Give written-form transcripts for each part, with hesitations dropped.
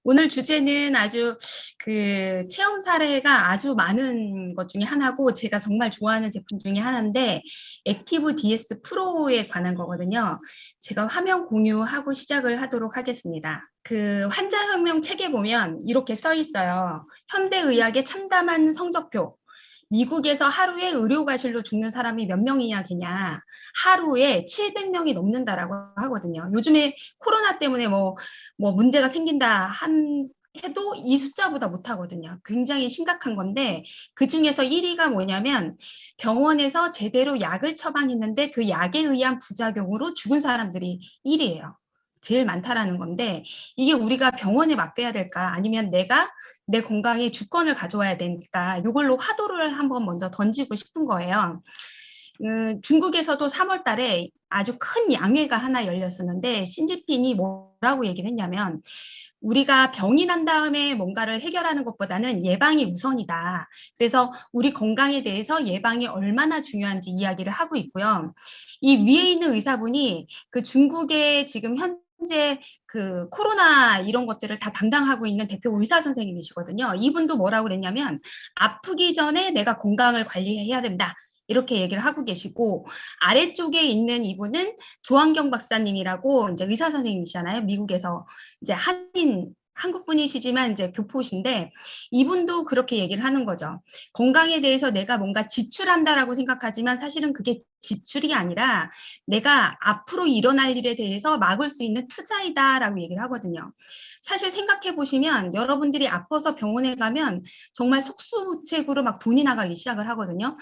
오늘 주제는 아주 체험 사례가 아주 많은 것 중에 하나고 제가 정말 좋아하는 제품 중에 하나인데 액티브 DS 프로에 관한 거거든요. 제가 화면 공유하고 시작을 하도록 하겠습니다. 그 환자혁명 책에 보면 이렇게 써 있어요. 현대의학의 참담한 성적표. 미국에서 하루에 의료과실로 죽는 사람이 몇 명이나 되냐. 하루에 700명이 넘는다라고 하거든요. 요즘에 코로나 때문에 뭐 문제가 생긴다 해도 이 숫자보다 못하거든요. 굉장히 심각한 건데 그 중에서 1위가 뭐냐면 병원에서 제대로 약을 처방했는데 그 약에 의한 부작용으로 죽은 사람들이 1위예요. 제일 많다라는 건데 이게 우리가 병원에 맡겨야 될까 아니면 내가 내 건강에 주권을 가져와야 되니까 이걸로 화두를 한번 먼저 던지고 싶은 거예요. 중국에서도 3월 달에 아주 큰 양회가 하나 열렸었는데 신지핀이 뭐라고 얘기를 했냐면 우리가 병이 난 다음에 뭔가를 해결하는 것보다는 예방이 우선이다. 그래서 우리 건강에 대해서 예방이 얼마나 중요한지 이야기를 하고 있고요. 이 위에 있는 의사분이 그 중국의 지금 현재 그 코로나 이런 것들을 다 담당하고 있는 대표 의사 선생님이시거든요. 이분도 뭐라고 그랬냐면 아프기 전에 내가 건강을 관리해야 된다. 이렇게 얘기를 하고 계시고 아래쪽에 있는 이분은 조한경 박사님이라고 이제 의사 선생님이시잖아요. 미국에서 이제 한국 분이시지만 이제 교포신데 이분도 그렇게 얘기를 하는 거죠. 건강에 대해서 내가 뭔가 지출한다라고 생각하지만 사실은 그게 지출이 아니라 내가 앞으로 일어날 일에 대해서 막을 수 있는 투자이다라고 얘기를 하거든요. 사실 생각해 보시면 여러분들이 아파서 병원에 가면 정말 속수무책으로 막 돈이 나가기 시작을 하거든요.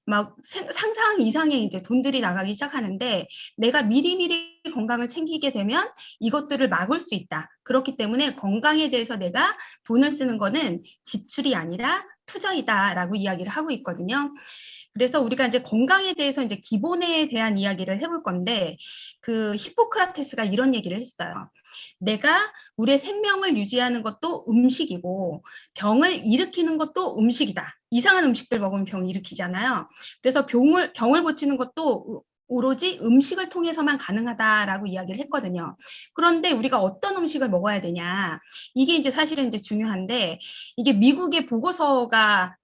막 상상 이상의 이제 돈들이 나가기 시작하는데 내가 미리미리 건강을 챙기게 되면 이것들을 막을 수 있다. 그렇기 때문에 건강에 대해서 내가 돈을 쓰는 거는 지출이 아니라 투자이다라고 이야기를 하고 있거든요. 그래서 우리가 이제 건강에 대해서 이제 기본에 대한 이야기를 해볼 건데 그 히포크라테스가 이런 얘기를 했어요. 내가 우리의 생명을 유지하는 것도 음식이고 병을 일으키는 것도 음식이다. 이상한 음식들 먹으면 병 일으키잖아요. 그래서 병을 고치는 것도 오로지 음식을 통해서만 가능하다라고 이야기를 했거든요. 그런데 우리가 어떤 음식을 먹어야 되냐. 이게 이제 사실은 이제 중요한데 이게 미국의 보고서가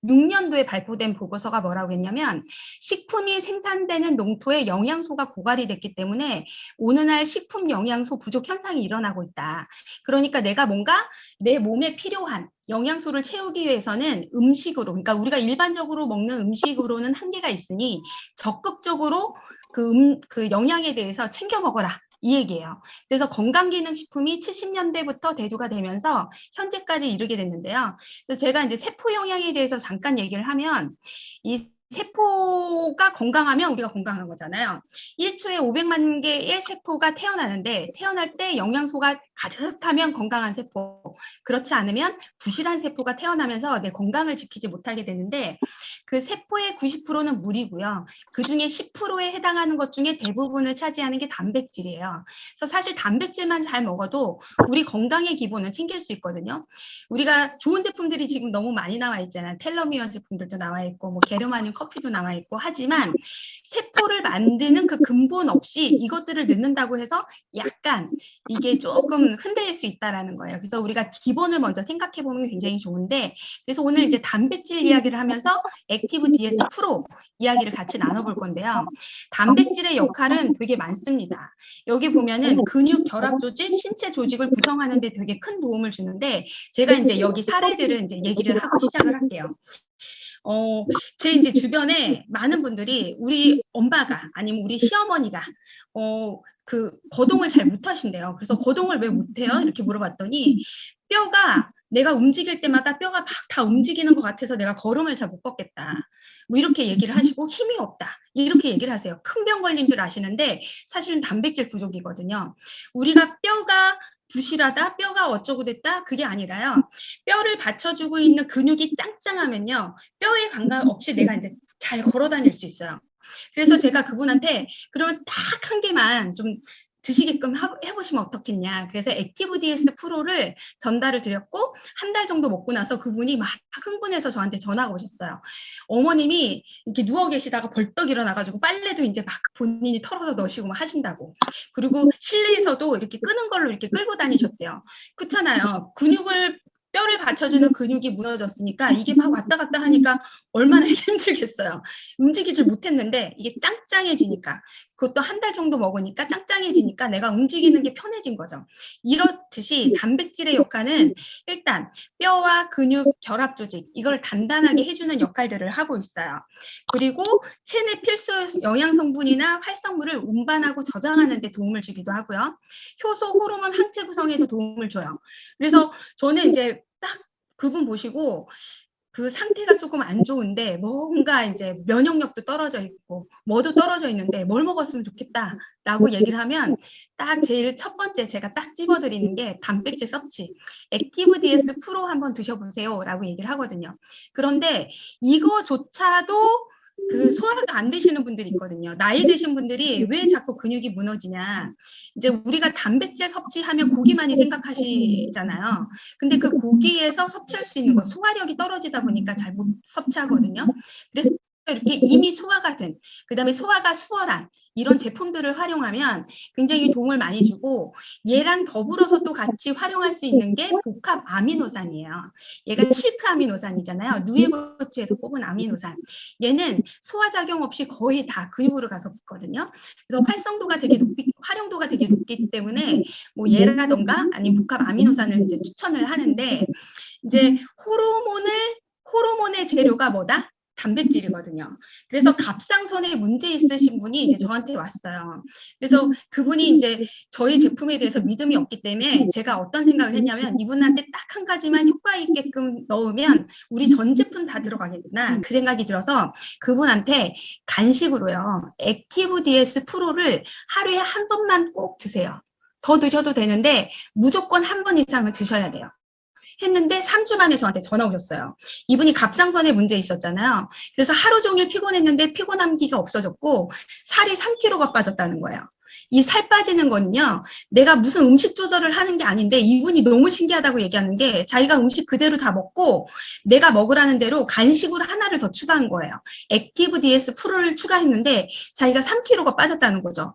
1936년도에 발표된 보고서가 뭐라고 했냐면 식품이 생산되는 농토에 영양소가 고갈이 됐기 때문에 오늘날 식품 영양소 부족 현상이 일어나고 있다. 그러니까 내가 뭔가 내 몸에 필요한 영양소를 채우기 위해서는 음식으로, 그러니까 우리가 일반적으로 먹는 음식으로는 한계가 있으니 적극적으로 그 영양에 대해서 챙겨 먹어라. 이 얘기예요. 그래서 건강기능식품이 70년대부터 대두가 되면서 현재까지 이르게 됐는데요. 그래서 제가 이제 세포 영양에 대해서 잠깐 얘기를 하면 이 세포가 건강하면 우리가 건강한 거잖아요. 1초에 500만 개의 세포가 태어나는데 태어날 때 영양소가 가득하면 건강한 세포, 그렇지 않으면 부실한 세포가 태어나면서 내 건강을 지키지 못하게 되는데 그 세포의 90%는 물이고요. 그중에 10%에 해당하는 것 중에 대부분을 차지하는 게 단백질이에요. 그래서 사실 단백질만 잘 먹어도 우리 건강의 기본은 챙길 수 있거든요. 우리가 좋은 제품들이 지금 너무 많이 나와 있잖아요. 텔러미어 제품들도 나와 있고 뭐 게르마늄 커피도 나와 있고 하지만 세포를 만드는 그 근본 없이 이것들을 넣는다고 해서 약간 이게 조금 흔들릴 수 있다라는 거예요. 그래서 우리가 기본을 먼저 생각해 보면 굉장히 좋은데 그래서 오늘 이제 단백질 이야기를 하면서 액티브 DS 프로 이야기를 같이 나눠볼 건데요. 단백질의 역할은 되게 많습니다. 여기 보면은 근육, 결합 조직, 신체 조직을 구성하는 데 되게 큰 도움을 주는데 제가 이제 여기 사례들을 이제 얘기를 하고 시작을 할게요. 제 이제 주변에 많은 분들이 우리 엄마가 아니면 우리 시어머니가 그 거동을 잘 못하신대요. 그래서 거동을 왜 못해요? 이렇게 물어봤더니 뼈가 내가 움직일 때마다 뼈가 막 다 움직이는 것 같아서 내가 걸음을 잘 못 걷겠다. 뭐 이렇게 얘기를 하시고 힘이 없다. 이렇게 얘기를 하세요. 큰 병 걸린 줄 아시는데 사실은 단백질 부족이거든요. 우리가 뼈가 부실하다, 뼈가 어쩌고 됐다 그게 아니라요. 뼈를 받쳐주고 있는 근육이 짱짱하면요. 뼈에 감각 없이 내가 이제 잘 걸어 다닐 수 있어요. 그래서 제가 그분한테 그러면 딱 한 개만 좀 드시게끔 해보시면 어떻겠냐. 그래서 액티브 DS 프로를 전달을 드렸고 한 달 정도 먹고 나서 그분이 막 흥분해서 저한테 전화가 오셨어요. 어머님이 이렇게 누워 계시다가 벌떡 일어나가지고 빨래도 이제 막 본인이 털어서 넣으시고 막 하신다고. 그리고 실내에서도 이렇게 끄는 걸로 이렇게 끌고 다니셨대요. 그렇잖아요. 뼈를 받쳐주는 근육이 무너졌으니까 이게 막 왔다 갔다 하니까 얼마나 힘들겠어요. 움직이질 못했는데 이게 짱짱해지니까, 그것도 한 달 정도 먹으니까 짱짱해지니까 내가 움직이는 게 편해진 거죠. 이렇듯이 단백질의 역할은 일단 뼈와 근육, 결합 조직, 이걸 단단하게 해주는 역할들을 하고 있어요. 그리고 체내 필수 영양 성분이나 활성물을 운반하고 저장하는 데 도움을 주기도 하고요. 효소, 호르몬, 항체 구성에도 도움을 줘요. 그래서 저는 이제 딱 그분 보시고 그 상태가 조금 안 좋은데 뭔가 이제 면역력도 떨어져 있고 뭐도 떨어져 있는데 뭘 먹었으면 좋겠다라고 얘기를 하면 딱 제일 첫 번째 제가 딱 집어드리는 게 단백질 섭취, 액티브 DS 프로 한번 드셔보세요 라고 얘기를 하거든요. 그런데 이거조차도 그 소화가 안 되시는 분들이 있거든요. 나이 드신 분들이 왜 자꾸 근육이 무너지냐. 이제 우리가 단백질 섭취하면 고기 많이 생각하시잖아요. 근데 그 고기에서 섭취할 수 있는 거, 소화력이 떨어지다 보니까 잘 못 섭취하거든요. 그래서 이렇게 이미 소화가 된, 그 다음에 소화가 수월한 이런 제품들을 활용하면 굉장히 도움을 많이 주고, 얘랑 더불어서 또 같이 활용할 수 있는 게 복합 아미노산이에요. 얘가 실크 아미노산이잖아요. 누에고추에서 뽑은 아미노산. 얘는 소화작용 없이 거의 다 근육으로 가서 붙거든요. 그래서 활성도가 되게 높이, 활용도가 되게 높기 때문에 뭐 얘라던가 아니면 복합 아미노산을 이제 추천을 하는데, 이제 호르몬의 재료가 뭐다? 단백질이거든요. 그래서 갑상선에 문제 있으신 분이 이제 저한테 왔어요. 그래서 그분이 이제 저희 제품에 대해서 믿음이 없기 때문에 제가 어떤 생각을 했냐면, 이분한테 딱 한 가지만 효과 있게끔 넣으면 우리 전 제품 다 들어가겠구나, 그 생각이 들어서 그분한테 간식으로요, 액티브 DS 프로를 하루에 한 번만 꼭 드세요. 더 드셔도 되는데 무조건 한 번 이상은 드셔야 돼요. 했는데 3주 만에 저한테 전화 오셨어요. 이분이 갑상선에 문제 있었잖아요. 그래서 하루 종일 피곤했는데 피곤함기가 없어졌고 살이 3kg가 빠졌다는 거예요. 이 살 빠지는 거는요, 내가 무슨 음식 조절을 하는 게 아닌데 이분이 너무 신기하다고 얘기하는 게, 자기가 음식 그대로 다 먹고 내가 먹으라는 대로 간식으로 하나를 더 추가한 거예요. 액티브 DS 프로를 추가했는데 자기가 3kg가 빠졌다는 거죠.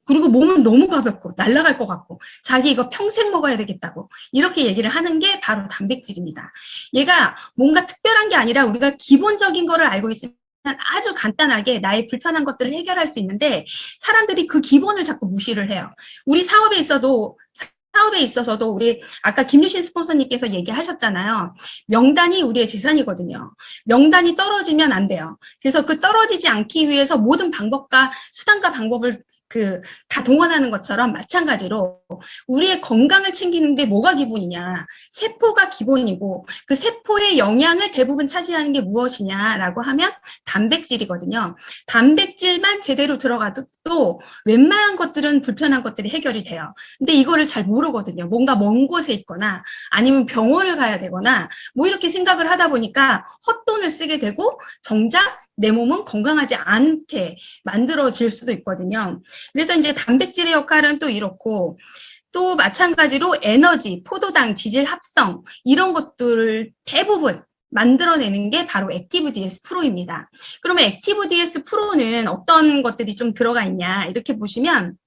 그리고 몸은 너무 가볍고 날아갈 것 같고 자기 이거 평생 먹어야 되겠다고 이렇게 얘기를 하는 게 바로 단백질입니다. 얘가 뭔가 특별한 게 아니라 우리가 기본적인 거를 알고 있으면 아주 간단하게 나의 불편한 것들을 해결할 수 있는데, 사람들이 그 기본을 자꾸 무시를 해요. 우리 사업에 있어서도 우리 아까 김유신 스폰서님께서 얘기하셨잖아요. 명단이 우리의 재산이거든요. 명단이 떨어지면 안 돼요. 그래서 그 떨어지지 않기 위해서 모든 방법과 수단과 방법을 다 동원하는 것처럼 마찬가지로 우리의 건강을 챙기는데 뭐가 기본이냐, 세포가 기본이고 그 세포의 영양을 대부분 차지하는 게 무엇이냐라고 하면 단백질이거든요. 단백질만 제대로 들어가도 또 웬만한 것들은 불편한 것들이 해결이 돼요. 근데 이거를 잘 모르거든요. 뭔가 먼 곳에 있거나 아니면 병원을 가야 되거나 뭐 이렇게 생각을 하다 보니까 헛돈을 쓰게 되고 정작 내 몸은 건강하지 않게 만들어질 수도 있거든요. 그래서 이제 단백질의 역할은 또 이렇고, 또 마찬가지로 에너지, 포도당, 지질 합성 이런 것들을 대부분 만들어내는 게 바로 액티브 DS 프로입니다. 그러면 액티브 DS 프로는 어떤 것들이 좀 들어가 있냐 이렇게 보시면,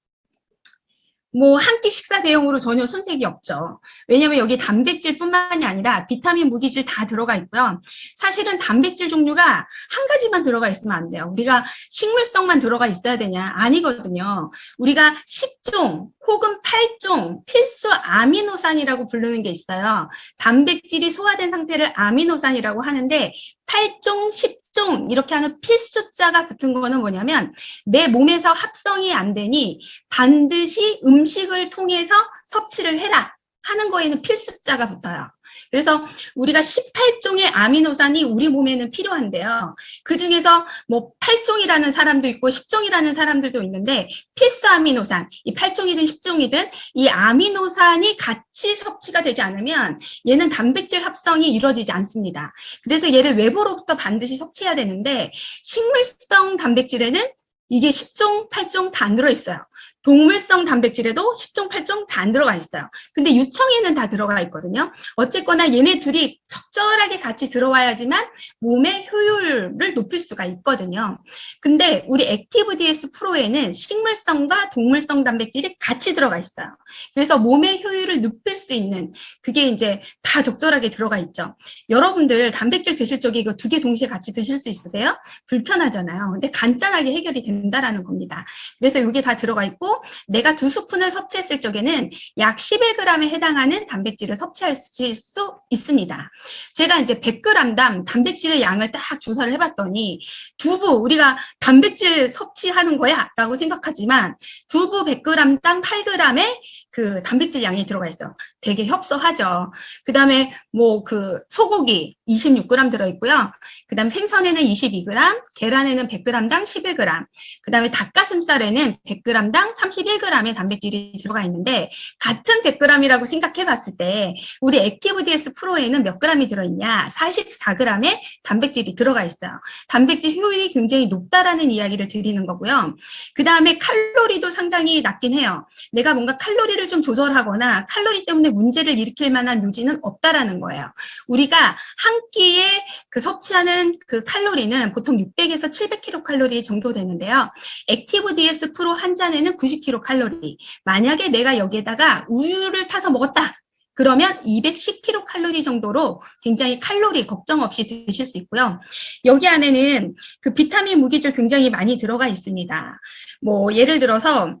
뭐 한 끼 식사 대용으로 전혀 손색이 없죠. 왜냐면 여기 단백질뿐만이 아니라 비타민, 무기질 다 들어가 있고요. 사실은 단백질 종류가 한 가지만 들어가 있으면 안 돼요. 우리가 식물성만 들어가 있어야 되냐? 아니거든요. 우리가 10종 혹은 8종 필수 아미노산이라고 부르는 게 있어요. 단백질이 소화된 상태를 아미노산이라고 하는데 8종, 10종 이렇게 하는 필수자가 붙은 거는 뭐냐면, 내 몸에서 합성이 안 되니 반드시 음식을 통해서 섭취를 해라 하는 거에는 필수자가 붙어요. 그래서 우리가 18종의 아미노산이 우리 몸에는 필요한데요. 그 중에서 뭐 8종이라는 사람도 있고 10종이라는 사람들도 있는데, 필수 아미노산, 이 8종이든 10종이든 이 아미노산이 같이 섭취가 되지 않으면 얘는 단백질 합성이 이루어지지 않습니다. 그래서 얘를 외부로부터 반드시 섭취해야 되는데, 식물성 단백질에는 이게 10종, 8종 다 안 들어있어요. 동물성 단백질에도 10종, 8종 다 안 들어가 있어요. 근데 유청에는 다 들어가 있거든요. 어쨌거나 얘네 둘이 적절하게 같이 들어와야지만 몸의 효율을 높일 수가 있거든요. 근데 우리 액티브 DS 프로에는 식물성과 동물성 단백질이 같이 들어가 있어요. 그래서 몸의 효율을 높일 수 있는 그게 이제 다 적절하게 들어가 있죠. 여러분들 단백질 드실 적에 이거 두 개 동시에 같이 드실 수 있으세요? 불편하잖아요. 근데 간단하게 해결이 된다라는 겁니다. 그래서 이게 다 들어가 있고 내가 2스푼을 섭취했을 적에는 약 11g에 해당하는 단백질을 섭취하실 수 있습니다. 제가 이제 100g당 단백질의 양을 딱 조사를 해봤더니 두부 우리가 단백질 섭취하는 거야 라고 생각하지만 두부 100g당 8g의 그 단백질 양이 들어가 있어요. 되게 협소하죠. 그 다음에 뭐 그 소고기 26g 들어있고요. 그 다음 생선에는 22g, 계란에는 100g당 11g, 그 다음에 닭가슴살에는 100g당 31g의 단백질이 들어가 있는데 같은 100g이라고 생각해 봤을 때 우리 액티브 DS 프로에는 몇 g이 들어있냐? 44g의 단백질이 들어가 있어요. 단백질 효율이 굉장히 높다라는 이야기를 드리는 거고요. 그 다음에 칼로리도 상당히 낮긴 해요. 내가 뭔가 칼로리를 좀 조절하거나 칼로리 때문에 문제를 일으킬 만한 요지는 없다라는 거예요. 우리가 한 끼에 그 섭취하는 그 칼로리는 보통 600에서 700kcal 정도 되는데요. 액티브 DS 프로 한 잔에는 90kcal. 만약에 내가 여기에다가 우유를 타서 먹었다. 그러면 210kcal 정도로 굉장히 칼로리 걱정 없이 드실 수 있고요. 여기 안에는 그 비타민 무기질 굉장히 많이 들어가 있습니다. 뭐 예를 들어서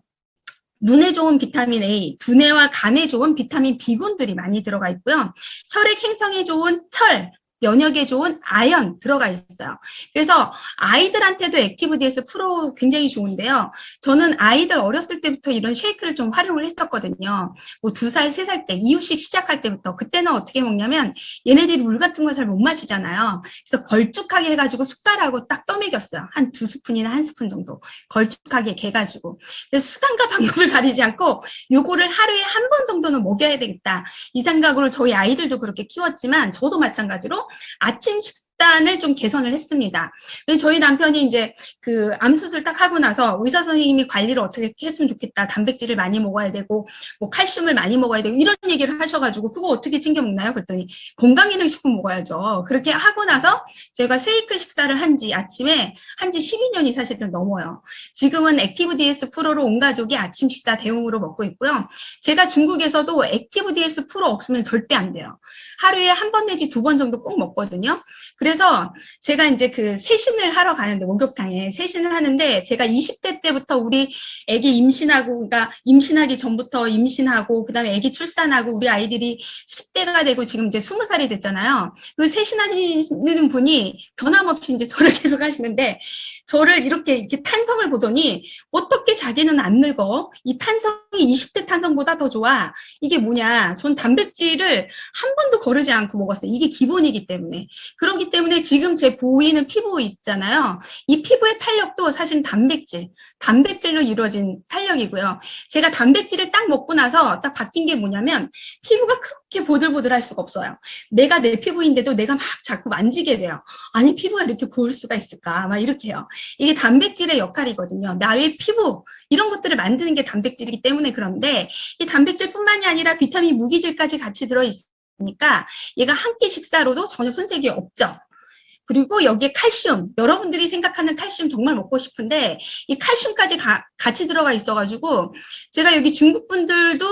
눈에 좋은 비타민 A, 두뇌와 간에 좋은 비타민 B군들이 많이 들어가 있고요. 혈액 행성에 좋은 철, 면역에 좋은 아연 들어가 있어요. 그래서 아이들한테도 액티브 DS 프로 굉장히 좋은데요. 저는 아이들 어렸을 때부터 이런 쉐이크를 좀 활용을 했었거든요. 뭐 2살, 3살 때 이유식 시작할 때부터 그때는 어떻게 먹냐면 얘네들이 물 같은 걸 잘 못 마시잖아요. 그래서 걸쭉하게 해가지고 숟가락으로 딱 떠먹였어요. 한 2스푼이나 1스푼 정도 걸쭉하게 개가지고. 그래서 수단과 방법을 가리지 않고 요거를 하루에 한 번 정도는 먹여야 되겠다. 이 생각으로 저희 아이들도 그렇게 키웠지만 저도 마찬가지로 아침 식단을 좀 개선을 했습니다. 저희 남편이 이제 그 암 수술 딱 하고 나서 의사 선생님이 관리를 어떻게 했으면 좋겠다. 단백질을 많이 먹어야 되고 뭐 칼슘을 많이 먹어야 되고 이런 얘기를 하셔가지고 그거 어떻게 챙겨 먹나요? 그랬더니 건강기능식품 먹어야죠. 그렇게 하고 나서 제가 쉐이크 식사를 한지 아침에 한지 12년이 사실은 넘어요. 지금은 액티브 DS 프로로 온 가족이 아침 식사 대용으로 먹고 있고요. 제가 중국에서도 액티브 DS 프로 없으면 절대 안 돼요. 하루에 한 번 내지 2번 정도 꼭 먹거든요. 그래서 제가 이제 그 세신을 하러 가는데 목욕탕에 세신을 하는데 제가 20대 때부터 우리 애기 임신하고 그러니까 임신하기 전부터 임신하고 그다음에 애기 출산하고 우리 아이들이 10대가 되고 지금 이제 20살이 됐잖아요. 그 세신하는 분이 변함없이 이제 저를 계속 하시는데 저를 이렇게 탄성을 보더니 어떻게 자기는 안 늙어? 이 탄성이 20대 탄성보다 더 좋아. 이게 뭐냐? 전 단백질을 한 번도 거르지 않고 먹었어요. 이게 기본이기 때문에. 그렇기 때문에 지금 제 보이는 피부 있잖아요. 이 피부의 탄력도 사실은 단백질로 이루어진 탄력이고요. 제가 단백질을 딱 먹고 나서 딱 바뀐 게 뭐냐면 피부가 그렇게 보들보들할 수가 없어요. 내가 내 피부인데도 내가 막 자꾸 만지게 돼요. 아니 피부가 이렇게 고울 수가 있을까? 막 이렇게요. 이게 단백질의 역할이거든요. 나의 피부 이런 것들을 만드는 게 단백질이기 때문에 그런데 이 단백질뿐만이 아니라 비타민 무기질까지 같이 들어있으니까 얘가 한 끼 식사로도 전혀 손색이 없죠. 그리고 여기에 칼슘, 여러분들이 생각하는 칼슘 정말 먹고 싶은데 이 칼슘까지 같이 들어가 있어가지고 제가 여기 중국 분들도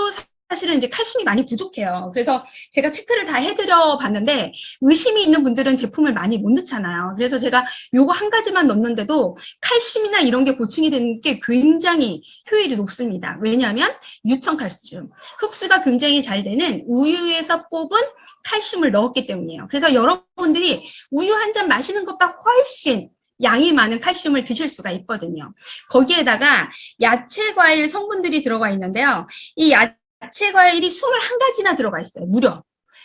사실은 이제 칼슘이 많이 부족해요. 그래서 제가 체크를 다 해드려 봤는데 의심이 있는 분들은 제품을 많이 못 넣잖아요. 그래서 제가 요거 한 가지만 넣는데도 칼슘이나 이런 게 보충이 되는 게 굉장히 효율이 높습니다. 왜냐하면 유청칼슘, 흡수가 굉장히 잘 되는 우유에서 뽑은 칼슘을 넣었기 때문이에요. 그래서 여러분들이 우유 한 잔 마시는 것보다 훨씬 양이 많은 칼슘을 드실 수가 있거든요. 거기에다가 야채, 과일 성분들이 들어가 있는데요. 이 야채, 과일이 21가지나 들어가 있어요. 무려.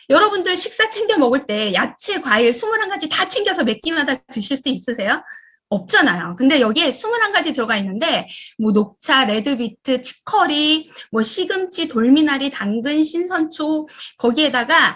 여러분들 식사 챙겨 먹을 때 야채, 과일 21가지 다 챙겨서 몇 끼마다 드실 수 있으세요? 없잖아요. 근데 여기에 21가지 들어가 있는데 뭐 녹차, 레드비트, 치커리, 뭐 시금치, 돌미나리, 당근, 신선초 거기에다가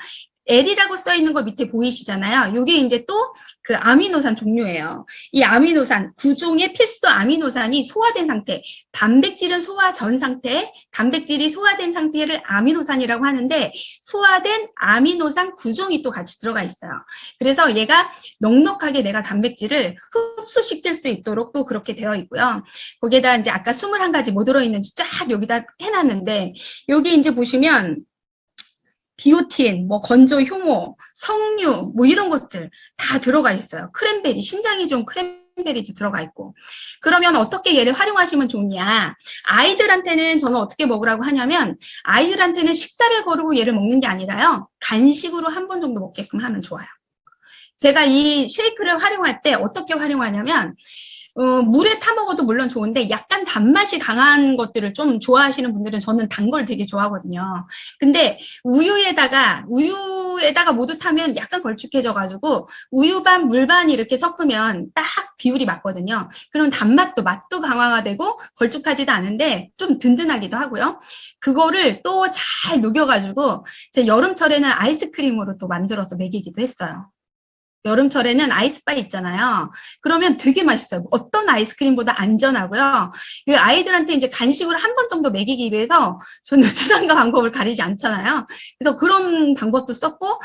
L이라고 써 있는 거 밑에 보이시잖아요. 요게 이제 또 그 아미노산 종류예요. 이 아미노산, 구종의 필수 아미노산이 소화된 상태, 단백질은 소화 전 상태, 단백질이 소화된 상태를 아미노산이라고 하는데 소화된 아미노산 구종이 또 같이 들어가 있어요. 그래서 얘가 넉넉하게 내가 단백질을 흡수시킬 수 있도록 또 그렇게 되어 있고요. 거기에다 이제 아까 21가지 뭐 들어있는지 쫙 여기다 해놨는데 여기 이제 보시면 비오틴, 뭐 건조 효모, 석류, 뭐 이런 것들 다 들어가 있어요. 크랜베리, 신장이 좋은 크랜베리도 들어가 있고. 그러면 어떻게 얘를 활용하시면 좋냐? 아이들한테는 저는 어떻게 먹으라고 하냐면 아이들한테는 식사를 거르고 얘를 먹는 게 아니라요. 간식으로 한 번 정도 먹게끔 하면 좋아요. 제가 이 쉐이크를 활용할 때 어떻게 활용하냐면 물에 타 먹어도 물론 좋은데 약간 단맛이 강한 것들을 좀 좋아하시는 분들은 저는 단 걸 되게 좋아하거든요. 근데 우유에다가 모두 타면 약간 걸쭉해져가지고 우유 반, 물 반 이렇게 섞으면 딱 비율이 맞거든요. 그럼 맛도 강화가 되고 걸쭉하지도 않은데 좀 든든하기도 하고요. 그거를 또 잘 녹여가지고 제 여름철에는 아이스크림으로 또 만들어서 먹이기도 했어요. 여름철에는 아이스바 있잖아요. 그러면 되게 맛있어요. 어떤 아이스크림보다 안전하고요. 그 아이들한테 이제 간식으로 한 번 정도 먹이기 위해서 저는 수단과 방법을 가리지 않잖아요. 그래서 그런 방법도 썼고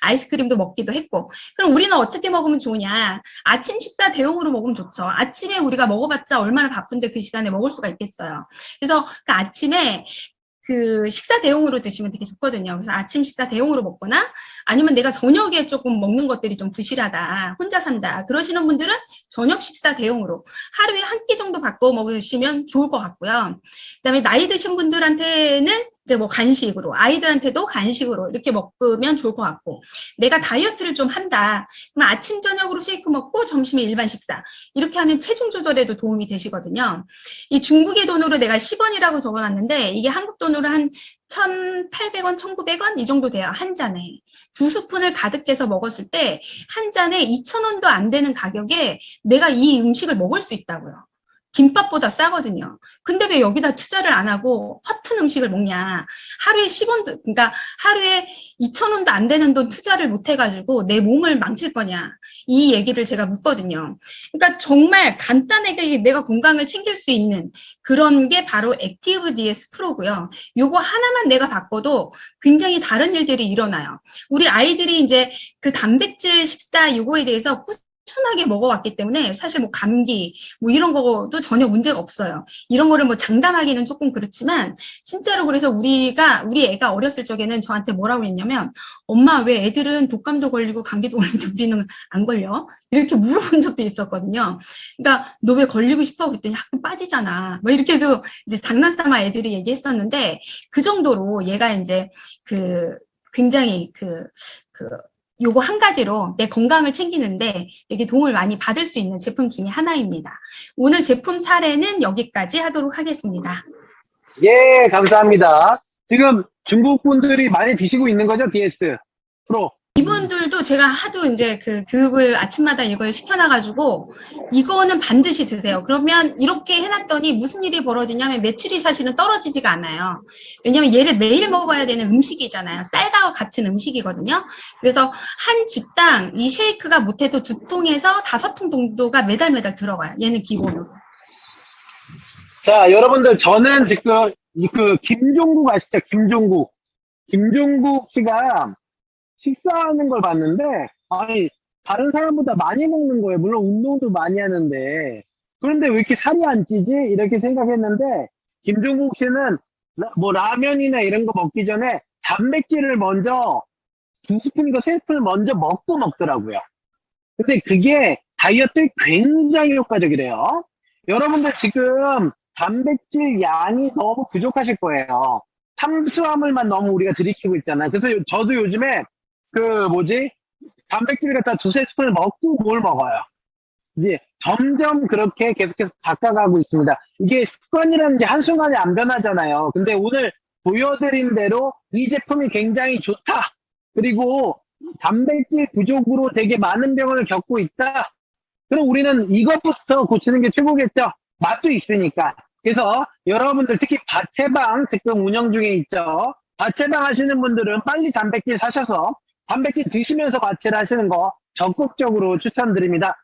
아이스크림도 먹기도 했고. 그럼 우리는 어떻게 먹으면 좋으냐? 아침 식사 대용으로 먹으면 좋죠. 아침에 우리가 먹어봤자 얼마나 바쁜데 그 시간에 먹을 수가 있겠어요. 그래서 그 아침에 그 식사 대용으로 드시면 되게 좋거든요. 그래서 아침 식사 대용으로 먹거나 아니면 내가 저녁에 조금 먹는 것들이 좀 부실하다, 혼자 산다 그러시는 분들은 저녁 식사 대용으로 하루에 한 끼 정도 바꿔 먹으시면 좋을 것 같고요. 그다음에 나이 드신 분들한테는 이제 뭐 간식으로, 아이들한테도 간식으로 이렇게 먹으면 좋을 것 같고, 내가 다이어트를 좀 한다. 그럼 아침 저녁으로 쉐이크 먹고 점심에 일반 식사 이렇게 하면 체중 조절에도 도움이 되시거든요. 이 중국의 돈으로 내가 10원이라고 적어놨는데 이게 한국 돈으로 한 1,800원, 1,900원 이 정도 돼요. 한 잔에. 2스푼을 가득해서 먹었을 때 한 잔에 2,000원도 안 되는 가격에 내가 이 음식을 먹을 수 있다고요. 김밥보다 싸거든요. 근데 왜 여기다 투자를 안 하고 허튼 음식을 먹냐. 하루에 10원도, 그러니까 하루에 2,000원도 안 되는 돈 투자를 못 해가지고 내 몸을 망칠 거냐. 이 얘기를 제가 묻거든요. 그러니까 정말 간단하게 내가 건강을 챙길 수 있는 그런 게 바로 액티브 DS 프로고요. 요거 하나만 내가 바꿔도 굉장히 다른 일들이 일어나요. 우리 아이들이 이제 그 단백질 식사 요거에 대해서 꾸준하게 먹어왔기 때문에 사실 뭐 감기 뭐 이런 거도 전혀 문제가 없어요. 이런 거를 뭐 장담하기는 조금 그렇지만 진짜로 그래서 우리 애가 어렸을 적에는 저한테 뭐라고 했냐면 엄마 왜 애들은 독감도 걸리고 감기도 걸리는데 우리는 안 걸려? 이렇게 물어본 적도 있었거든요. 그러니까 너 왜 걸리고 싶어? 그랬더니 학교 빠지잖아. 뭐 이렇게도 이제 장난삼아 애들이 얘기했었는데 그 정도로 얘가 이제 굉장히 요거 한 가지로 내 건강을 챙기는데 되게 도움을 많이 받을 수 있는 제품 중에 하나입니다. 오늘 제품 사례는 여기까지 하도록 하겠습니다. 예, 감사합니다. 지금 중국 분들이 많이 드시고 있는 거죠, DS 프로? 이분들도 제가 하도 이제 그 교육을 아침마다 이걸 시켜놔가지고 이거는 반드시 드세요. 그러면 이렇게 해놨더니 무슨 일이 벌어지냐면 매출이 사실은 떨어지지가 않아요. 왜냐면 얘를 매일 먹어야 되는 음식이잖아요. 쌀과 같은 음식이거든요. 그래서 한 집당 이 쉐이크가 못해도 2통에서 5통 정도가 매달 들어가요. 얘는 기본으로. 자, 여러분들 저는 지금 김종국 아시죠? 김종국 씨가 식사하는 걸 봤는데, 아니, 다른 사람보다 많이 먹는 거예요. 물론 운동도 많이 하는데. 그런데 왜 이렇게 살이 안 찌지? 이렇게 생각했는데, 김종국 씨는 뭐 라면이나 이런 거 먹기 전에 단백질을 먼저 2스푼인가 3스푼을 먼저 먹고 먹더라고요. 근데 그게 다이어트에 굉장히 효과적이래요. 여러분들 지금 단백질 양이 너무 부족하실 거예요. 탄수화물만 너무 우리가 들이키고 있잖아요. 그래서 저도 요즘에 단백질 갖다 2~3스푼을 먹고 뭘 먹어요. 이제 점점 그렇게 계속해서 바꿔가고 있습니다. 이게 습관이라는 게 한순간에 안 변하잖아요. 근데 오늘 보여드린 대로 이 제품이 굉장히 좋다. 그리고 단백질 부족으로 되게 많은 병을 겪고 있다. 그럼 우리는 이것부터 고치는 게 최고겠죠. 맛도 있으니까. 그래서 여러분들 특히 자체방 지금 운영 중에 있죠. 자체방 하시는 분들은 빨리 단백질 사셔서 단백질 드시면서 과체를 하시는 거 적극적으로 추천드립니다.